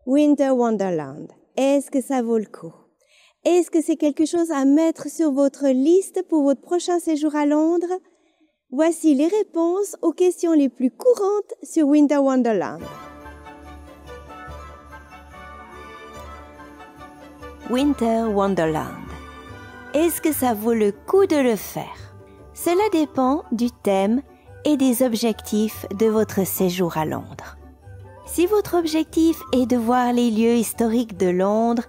Winter Wonderland, est-ce que ça vaut le coup? Est-ce que c'est quelque chose à mettre sur votre liste pour votre prochain séjour à Londres? Voici les réponses aux questions les plus courantes sur Winter Wonderland. Winter Wonderland. Est-ce que ça vaut le coup de le faire? Cela dépend du thème et des objectifs de votre séjour à Londres. Si votre objectif est de voir les lieux historiques de Londres,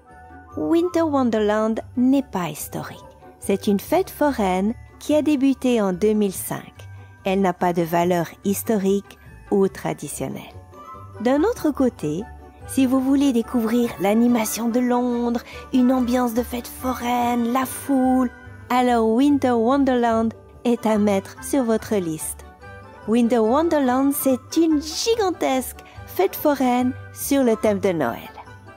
Winter Wonderland n'est pas historique. C'est une fête foraine qui a débuté en 2005. Elle n'a pas de valeur historique ou traditionnelle. D'un autre côté, si vous voulez découvrir l'animation de Londres, une ambiance de fête foraine, la foule, alors Winter Wonderland est à mettre sur votre liste. Winter Wonderland, c'est une gigantesque fête foraine sur le thème de Noël.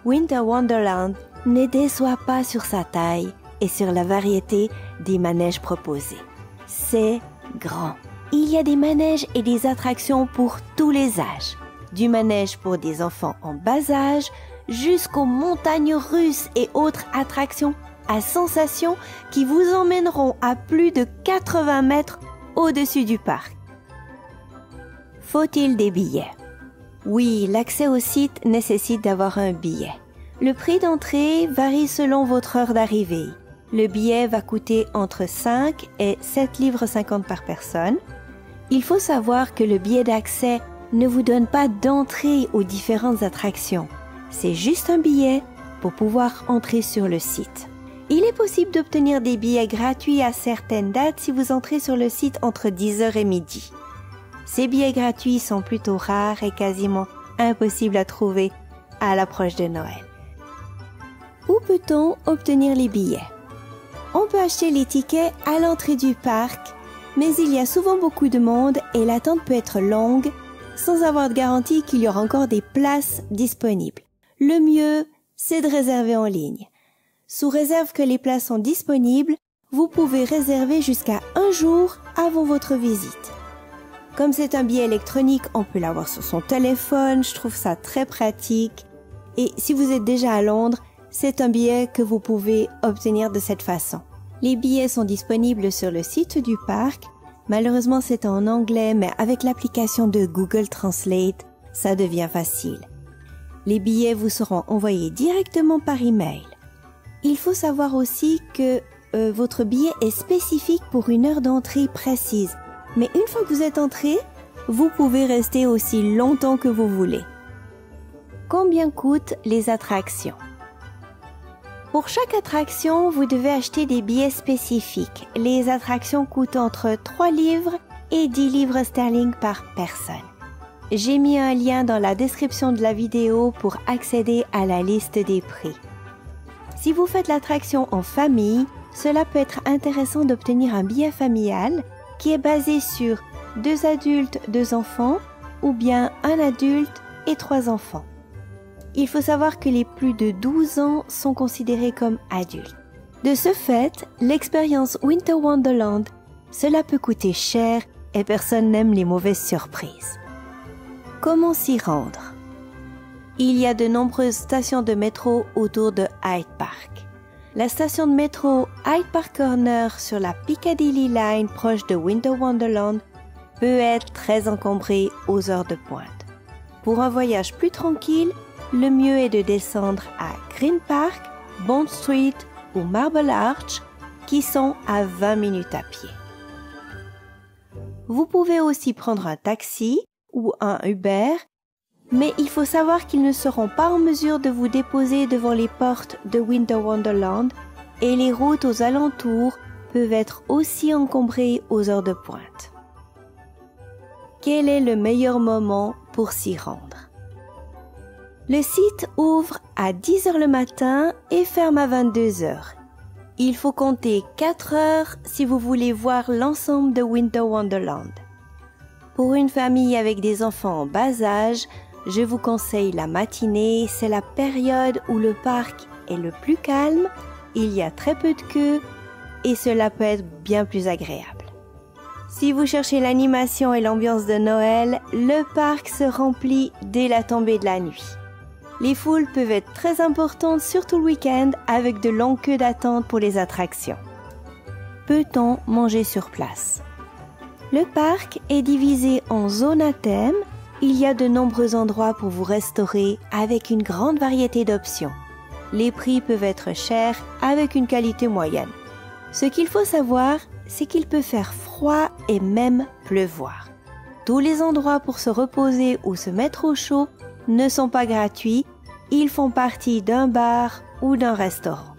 Winter Wonderland ne déçoit pas sur sa taille et sur la variété des manèges proposés. C'est grand. Il y a des manèges et des attractions pour tous les âges. Du manège pour des enfants en bas âge jusqu'aux montagnes russes et autres attractions à sensations qui vous emmèneront à plus de 80 mètres au-dessus du parc. Faut-il des billets? Oui, l'accès au site nécessite d'avoir un billet. Le prix d'entrée varie selon votre heure d'arrivée. Le billet va coûter entre 5 et 7 livres 50 par personne. Il faut savoir que le billet d'accès ne vous donne pas d'entrée aux différentes attractions. C'est juste un billet pour pouvoir entrer sur le site. Il est possible d'obtenir des billets gratuits à certaines dates si vous entrez sur le site entre 10h et midi. Ces billets gratuits sont plutôt rares et quasiment impossibles à trouver à l'approche de Noël. Où peut-on obtenir les billets? On peut acheter les tickets à l'entrée du parc, mais il y a souvent beaucoup de monde et l'attente peut être longue, sans avoir de garantie qu'il y aura encore des places disponibles. Le mieux, c'est de réserver en ligne. Sous réserve que les places sont disponibles, vous pouvez réserver jusqu'à un jour avant votre visite. Comme c'est un billet électronique, on peut l'avoir sur son téléphone, je trouve ça très pratique. Et si vous êtes déjà à Londres, c'est un billet que vous pouvez obtenir de cette façon. Les billets sont disponibles sur le site du parc. Malheureusement, c'est en anglais, mais avec l'application de Google Translate, ça devient facile. Les billets vous seront envoyés directement par email. Il faut savoir aussi que votre billet est spécifique pour une heure d'entrée précise. Mais une fois que vous êtes entré, vous pouvez rester aussi longtemps que vous voulez. Combien coûtent les attractions? Pour chaque attraction, vous devez acheter des billets spécifiques. Les attractions coûtent entre 3 livres et 10 livres sterling par personne. J'ai mis un lien dans la description de la vidéo pour accéder à la liste des prix. Si vous faites l'attraction en famille, cela peut être intéressant d'obtenir un billet familial qui est basé sur 2 adultes, 2 enfants ou bien 1 adulte et 3 enfants. Il faut savoir que les plus de 12 ans sont considérés comme adultes. De ce fait, l'expérience Winter Wonderland, cela peut coûter cher et personne n'aime les mauvaises surprises. Comment s'y rendre? Il y a de nombreuses stations de métro autour de Hyde Park. La station de métro Hyde Park Corner sur la Piccadilly Line proche de Winter Wonderland peut être très encombrée aux heures de pointe. Pour un voyage plus tranquille, le mieux est de descendre à Green Park, Bond Street ou Marble Arch qui sont à 20 minutes à pied. Vous pouvez aussi prendre un taxi ou un Uber, mais il faut savoir qu'ils ne seront pas en mesure de vous déposer devant les portes de Winter Wonderland et les routes aux alentours peuvent être aussi encombrées aux heures de pointe. Quel est le meilleur moment pour s'y rendre? Le site ouvre à 10h le matin et ferme à 22h. Il faut compter 4 heures si vous voulez voir l'ensemble de Winter Wonderland. Pour une famille avec des enfants en bas âge, je vous conseille la matinée, c'est la période où le parc est le plus calme, il y a très peu de queues et cela peut être bien plus agréable. Si vous cherchez l'animation et l'ambiance de Noël, le parc se remplit dès la tombée de la nuit. Les foules peuvent être très importantes, surtout le week-end, avec de longues queues d'attente pour les attractions. Peut-on manger sur place? Le parc est divisé en zones à thème. Il y a de nombreux endroits pour vous restaurer avec une grande variété d'options. Les prix peuvent être chers avec une qualité moyenne. Ce qu'il faut savoir, c'est qu'il peut faire froid et même pleuvoir. Tous les endroits pour se reposer ou se mettre au chaud ne sont pas gratuits, ils font partie d'un bar ou d'un restaurant.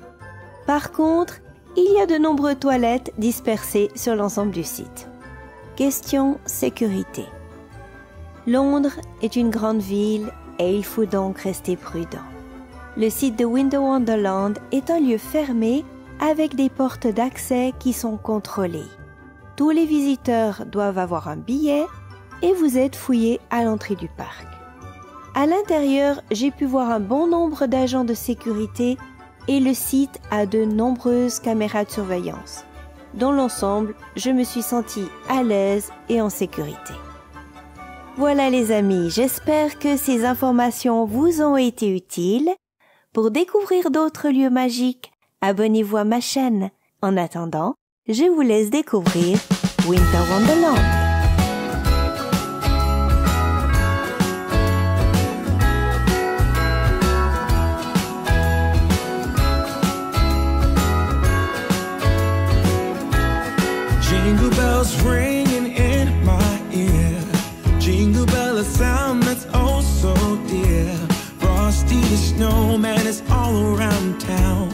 Par contre, il y a de nombreuses toilettes dispersées sur l'ensemble du site. Question sécurité. Londres est une grande ville et il faut donc rester prudent. Le site de Winter Wonderland est un lieu fermé avec des portes d'accès qui sont contrôlées. Tous les visiteurs doivent avoir un billet et vous êtes fouillés à l'entrée du parc. À l'intérieur, j'ai pu voir un bon nombre d'agents de sécurité et le site a de nombreuses caméras de surveillance. Dans l'ensemble, je me suis sentie à l'aise et en sécurité. Voilà les amis, j'espère que ces informations vous ont été utiles. Pour découvrir d'autres lieux magiques, abonnez-vous à ma chaîne. En attendant, je vous laisse découvrir Winter Wonderland. Jingle bells ringing in my ear. Jingle bell, a sound that's oh so dear. Frosty the snowman is all around town.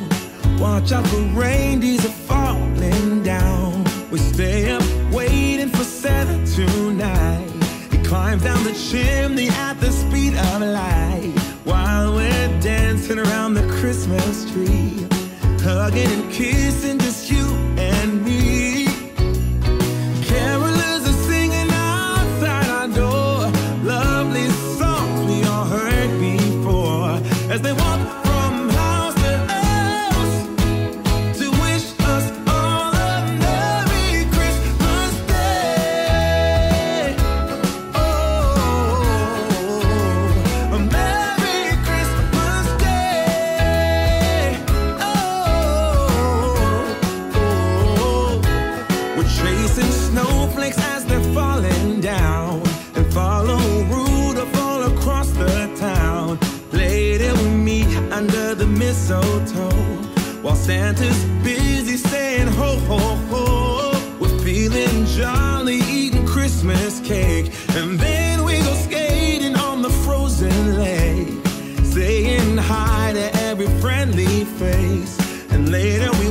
Watch out for reindeers are falling down. We stay up waiting for Santa tonight. He climbs down the chimney at the speed of light, while we're dancing around the Christmas tree, hugging and kissing just you and me. Carolers are singing outside our door, lovely songs we all heard before, as they walk from house to house to wish us all a Merry Christmas Day. Oh, a Merry Christmas Day. Oh, we're chasing snowflakes as they're falling down, and follow Rudolph all across the town. Later we meet under the mistletoe, while Santa's busy saying ho ho ho. We're feeling jolly, eating Christmas cake, and then we go skating on the frozen lake, saying hi to every friendly face. And later we